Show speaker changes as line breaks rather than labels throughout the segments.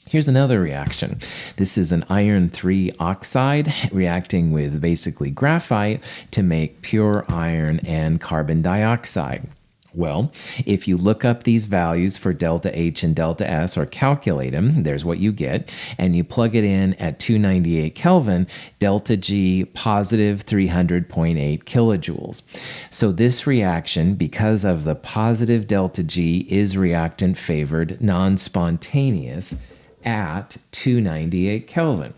Here's another reaction. This is an iron 3 oxide reacting with basically graphite to make pure iron and carbon dioxide. Well, if you look up these values for delta H and delta S or calculate them, there's what you get, and you plug it in at 298 Kelvin, delta G positive 300.8 kilojoules. So this reaction, because of the positive delta G, is reactant favored, non-spontaneous at 298 Kelvin.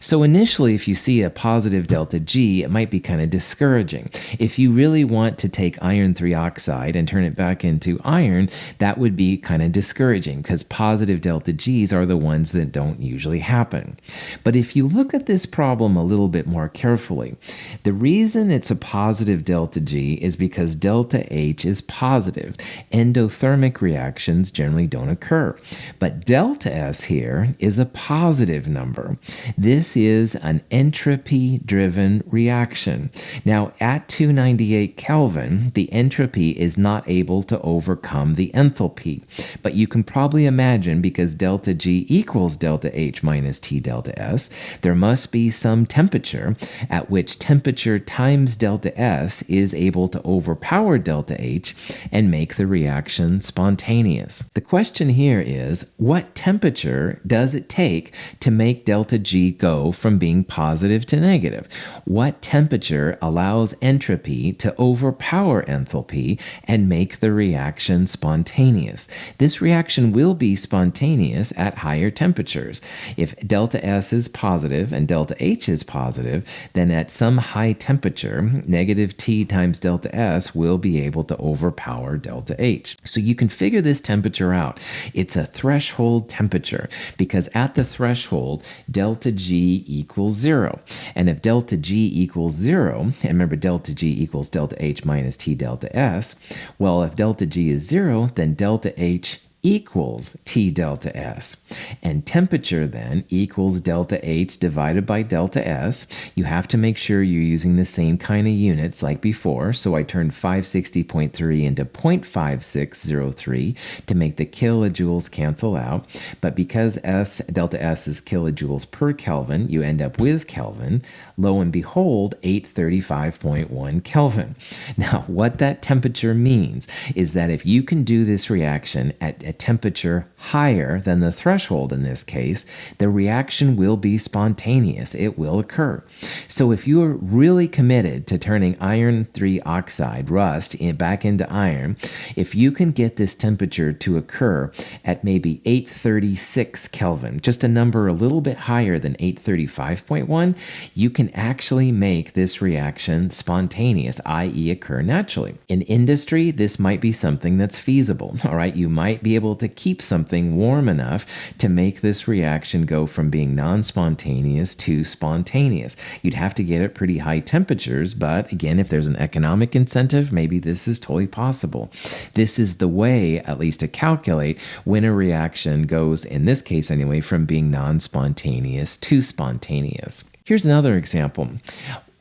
So initially, if you see a positive delta G, it might be kind of discouraging. If you really want to take iron 3 oxide and turn it back into iron, that would be kind of discouraging because positive delta Gs are the ones that don't usually happen. But if you look at this problem a little bit more carefully, the reason it's a positive delta G is because delta H is positive. Endothermic reactions generally don't occur. But delta S here is a positive number. This is an entropy-driven reaction. Now, at 298 Kelvin, the entropy is not able to overcome the enthalpy. But you can probably imagine, because delta G equals delta H minus T delta S, there must be some temperature at which temperature times delta S is able to overpower delta H and make the reaction spontaneous. The question here is, what temperature does it take to make delta G go from being positive to negative? What temperature allows entropy to overpower enthalpy and make the reaction spontaneous? This reaction will be spontaneous at higher temperatures. If delta S is positive and delta H is positive, then at some high temperature, negative T times delta S will be able to overpower delta H. So you can figure this temperature out. It's a threshold temperature because at the threshold, delta G equals 0. And if delta G equals 0, and remember delta G equals delta H minus T delta S, well, if delta G is 0, then delta H equals T delta S. And temperature then equals delta H divided by delta S. You have to make sure you're using the same kind of units like before. So I turned 560.3 into 0.5603 to make the kilojoules cancel out. But because delta S is kilojoules per Kelvin, you end up with Kelvin. Lo and behold, 835.1 Kelvin. Now, what that temperature means is that if you can do this reaction at a temperature higher than the threshold in this case, the reaction will be spontaneous. It will occur. So if you are really committed to turning iron 3 oxide, rust, back into iron, if you can get this temperature to occur at maybe 836 Kelvin, just a number a little bit higher than 835.1, you can actually make this reaction spontaneous, i.e. occur naturally. In industry, this might be something that's feasible, all right? You might be able to keep something warm enough to make this reaction go from being non-spontaneous to spontaneous. You'd have to get at pretty high temperatures, but again, if there's an economic incentive, maybe this is totally possible. This is the way, at least to calculate, when a reaction goes, in this case anyway, from being non-spontaneous to spontaneous. Here's another example.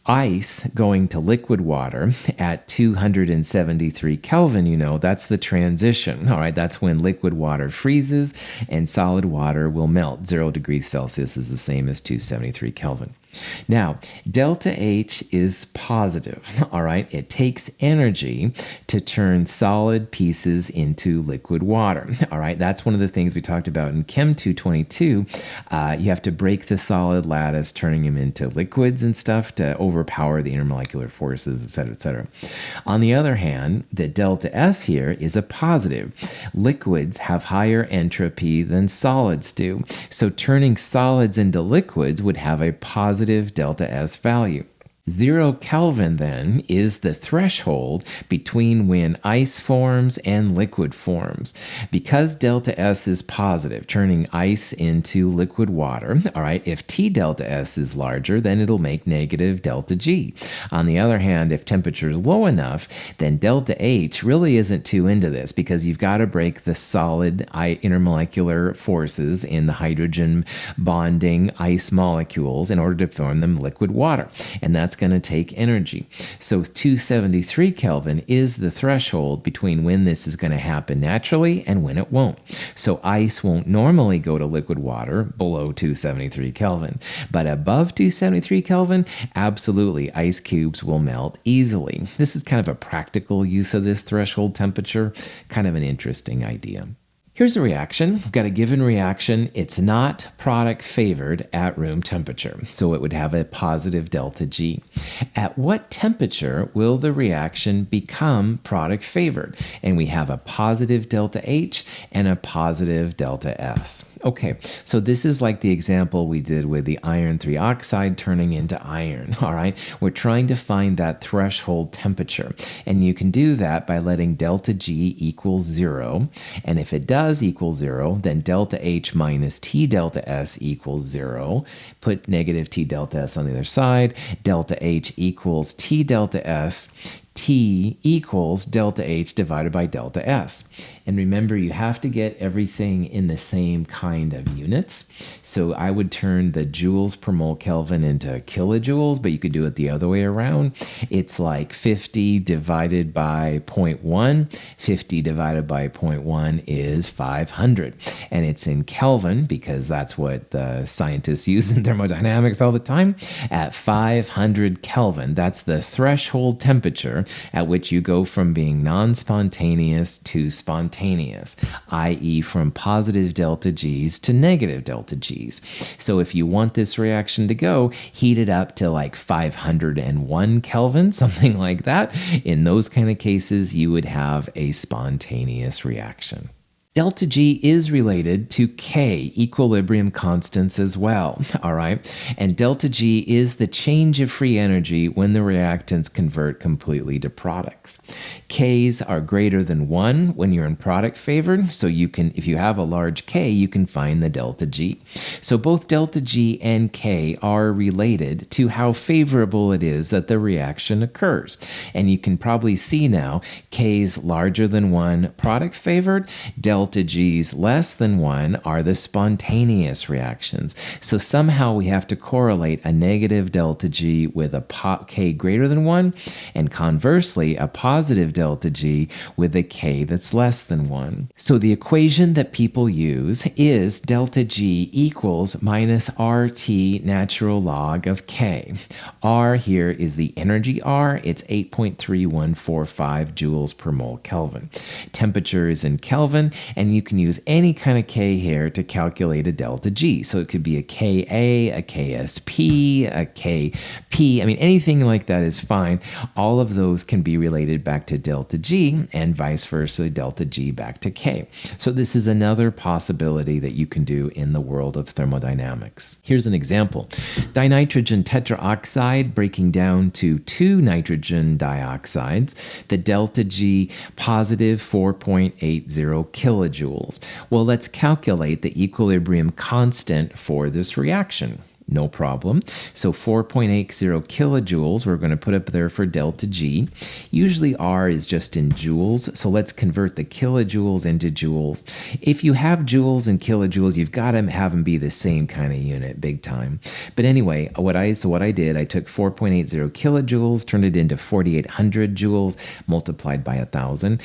Ice going to liquid water at 273 Kelvin, that's the transition. All right, that's when liquid water freezes and solid water will melt. 0 degrees Celsius is the same as 273 Kelvin. Now, delta H is positive, all right? It takes energy to turn solid pieces into liquid water, all right? That's one of the things we talked about in Chem 222. You have to break the solid lattice, turning them into liquids and stuff to overpower the intermolecular forces, et cetera, et cetera. On the other hand, the delta S here is a positive. Liquids have higher entropy than solids do, so turning solids into liquids would have a positive delta S value. 0 Kelvin then is the threshold between when ice forms and liquid forms. Because delta S is positive, turning ice into liquid water, all right, if T delta S is larger, then it'll make negative delta G. On the other hand, if temperature is low enough, then delta H really isn't too into this because you've got to break the solid intermolecular forces in the hydrogen bonding ice molecules in order to form them liquid water. And that's going to take energy. So 273 Kelvin is the threshold between when this is going to happen naturally and when it won't. So ice won't normally go to liquid water below 273 Kelvin. But above 273 Kelvin, absolutely, ice cubes will melt easily. This is kind of a practical use of this threshold temperature, kind of an interesting idea. Here's a reaction. We've got a given reaction. It's not product favored at room temperature, so it would have a positive delta G. At what temperature will the reaction become product favored? And we have a positive delta H and a positive delta S. Okay, so this is like the example we did with the iron 3 oxide turning into iron, all right? We're trying to find that threshold temperature, and you can do that by letting delta G equal 0, and if it does equal 0, then delta H minus T delta S equals 0. Put negative T delta S on the other side. Delta H equals T delta S. T equals delta H divided by delta S. And remember, you have to get everything in the same kind of units. So I would turn the joules per mole Kelvin into kilojoules, but you could do it the other way around. It's like 50 divided by 0.1. 50 divided by 0.1 is 500. And it's in Kelvin because that's what the scientists use in thermodynamics all the time. At 500 Kelvin, that's the threshold temperature at which you go from being non-spontaneous to spontaneous, i.e. from positive delta G's to negative delta G's. So if you want this reaction to go, heat it up to like 501 Kelvin, something like that. In those kind of cases, you would have a spontaneous reaction. Delta G is related to K, equilibrium constants as well, all right? And delta G is the change of free energy when the reactants convert completely to products. Ks are greater than 1 when you're in product favored, so you can, if you have a large K, you can find the delta G. So both delta G and K are related to how favorable it is that the reaction occurs. And you can probably see now, K's larger than 1 product favored, delta G's less than 1 are the spontaneous reactions. So somehow we have to correlate a negative delta G with a K greater than 1, and conversely, a positive delta G with a K that's less than 1. So the equation that people use is delta G equals minus RT natural log of K. R here is the energy R. It's 8.3145 joules per mole Kelvin. Temperature is in Kelvin, and you can use any kind of K here to calculate a delta G. So it could be a Ka, a KSP, a KP. I mean, anything like that is fine. All of those can be related back to delta G and vice versa, delta G back to K. So this is another possibility that you can do in the world of thermodynamics. Here's an example. Dinitrogen tetraoxide breaking down to 2 nitrogen dioxides. The delta G positive 4.80 kilojoules. Well, let's calculate the equilibrium constant for this reaction. No problem. So 4.80 kilojoules, we're going to put up there for delta G. Usually R is just in joules, so let's convert the kilojoules into joules. If you have joules and kilojoules, you've got to have them be the same kind of unit, big time. But anyway, what I did, I took 4.80 kilojoules, turned it into 4,800 joules, multiplied by 1,000.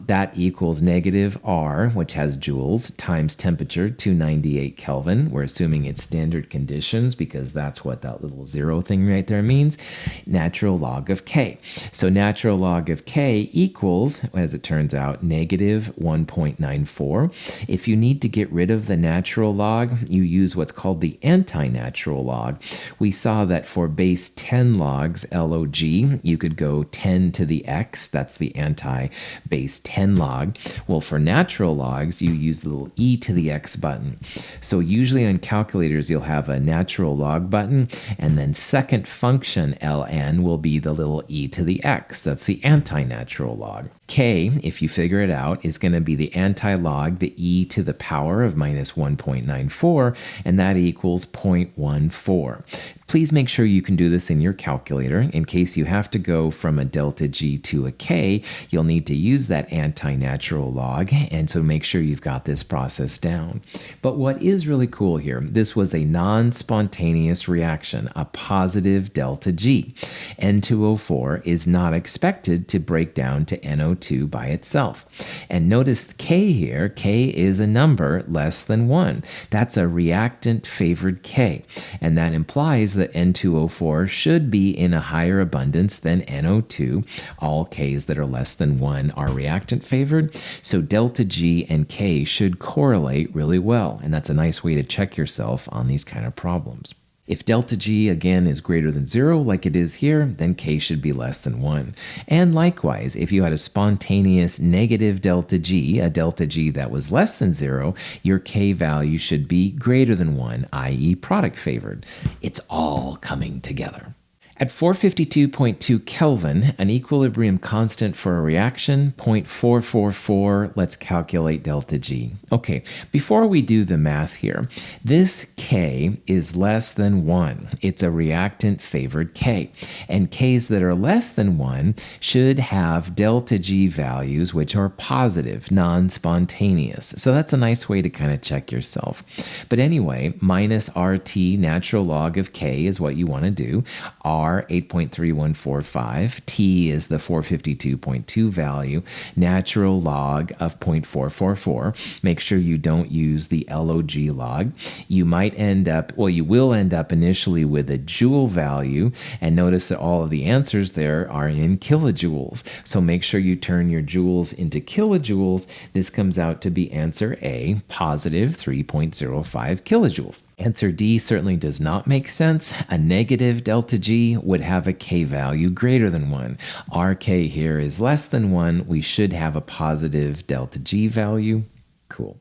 That equals negative R, which has joules, times temperature, 298 Kelvin. We're assuming it's standard conditions, because that's what that little 0 thing right there means, natural log of K. So natural log of K equals, as it turns out, negative 1.94. If you need to get rid of the natural log, you use what's called the anti-natural log. We saw that for base 10 logs, log, you could go 10 to the x, that's the anti-base 10 log. Well, for natural logs, you use the little e to the x button. So usually on calculators, you'll have a natural log button, and then second function ln will be the little e to the x. That's the anti-natural log. K, if you figure it out, is going to be the anti-log, the e to the power of minus 1.94, and that equals 0.14. Please make sure you can do this in your calculator. In case you have to go from a delta G to a K, you'll need to use that anti-natural log, and so make sure you've got this process down. But what is really cool here, this was a non-spontaneous reaction, a positive delta G. N2O4 is not expected to break down to NO2 by itself. And notice K here, K is a number less than 1. That's a reactant-favored K, and that implies that N2O4 should be in a higher abundance than NO2. All Ks that are less than 1 are reactant-favored, so delta G and K should correlate really well, and that's a nice way to check yourself on these kind of problems. If delta G, again, is greater than 0, like it is here, then K should be less than 1. And likewise, if you had a spontaneous negative delta G, a delta G that was less than 0, your K value should be greater than 1, i.e. product favored. It's all coming together. At 452.2 Kelvin, an equilibrium constant for a reaction, 0.444, let's calculate delta G. Okay, before we do the math here, this K is less than 1. It's a reactant-favored K. And Ks that are less than 1 should have delta G values which are positive, non-spontaneous. So that's a nice way to kind of check yourself. But anyway, minus RT, natural log of K, is what you want to do. R, 8.3145. T is the 452.2 value. Natural log of 0.444. Make sure you don't use the log log. You might end up, well, you will end up initially with a joule value, and notice that all of the answers there are in kilojoules. So make sure you turn your joules into kilojoules. This comes out to be answer A, positive 3.05 kilojoules. Answer D certainly does not make sense. A negative delta G would have a K value greater than 1. Our K here is less than 1. We should have a positive delta G value. Cool.